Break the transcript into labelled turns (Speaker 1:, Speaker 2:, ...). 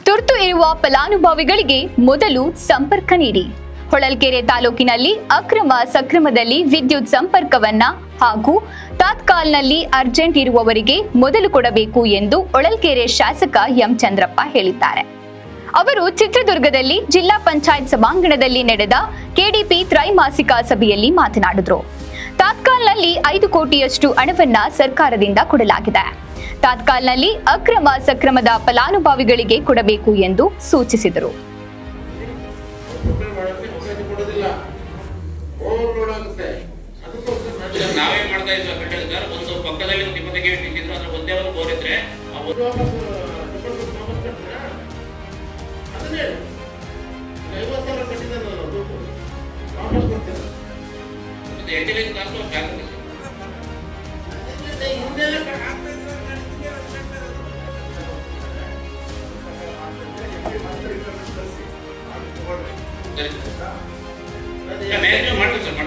Speaker 1: ತುರ್ತು ಇರುವ ಫಲಾನುಭವಿಗಳಿಗೆ ಮೊದಲು ಸಂಪರ್ಕ ನೀಡಿ. ಹೊಳಲ್ಕೆರೆ ತಾಲೂಕಿನಲ್ಲಿ ಅಕ್ರಮ ಸಕ್ರಮದಲ್ಲಿ ವಿದ್ಯುತ್ ಸಂಪರ್ಕವನ್ನ ಹಾಗೂ ತಾತ್ಕಾಲ್ನಲ್ಲಿ ಅರ್ಜೆಂಟ್ ಇರುವವರಿಗೆ ಮೊದಲು ಕೊಡಬೇಕು ಎಂದು ಹೊಳಲ್ಕೆರೆ ಶಾಸಕ ಎಂ ಚಂದ್ರಪ್ಪ ಹೇಳಿದ್ದಾರೆ. ಅವರು ಚಿತ್ರದುರ್ಗದಲ್ಲಿ ಜಿಲ್ಲಾ ಪಂಚಾಯತ್ ಸಭಾಂಗಣದಲ್ಲಿ ನಡೆದ ಕೆಡಿಪಿ ತ್ರೈಮಾಸಿಕ ಸಭೆಯಲ್ಲಿ ಮಾತನಾಡಿದರು. ತಾತ್ಕಾಲ್ನಲ್ಲಿ 5 ಕೋಟಿಯಷ್ಟು ಹಣವನ್ನ ಸರ್ಕಾರದಿಂದ ಕೊಡಲಾಗಿದೆ. ತಾತ್ಕಾಲ್ನಲ್ಲಿ ಅಕ್ರಮ ಸಕ್ರಮದ ಫಲಾನುಭವಿಗಳಿಗೆ ಕೊಡಬೇಕು ಎಂದು ಸೂಚಿಸಿದರು.
Speaker 2: ನಾವೇನ್ ಮಾಡ್ತಾ ಇದ್ವಿ ಕಟ್ಟಡ ಒಂದು ಪಕ್ಕದಲ್ಲಿ ಒಂದು 20 ಗೇಟ್ ಇಟ್ಟಿದ್ರು, ಅದ್ರ ಒಂದೇ ಒಂದು ಬೋರ್ ಇದ್ರೆ ಮಾಡ್ತೀವಿ ಸರ್.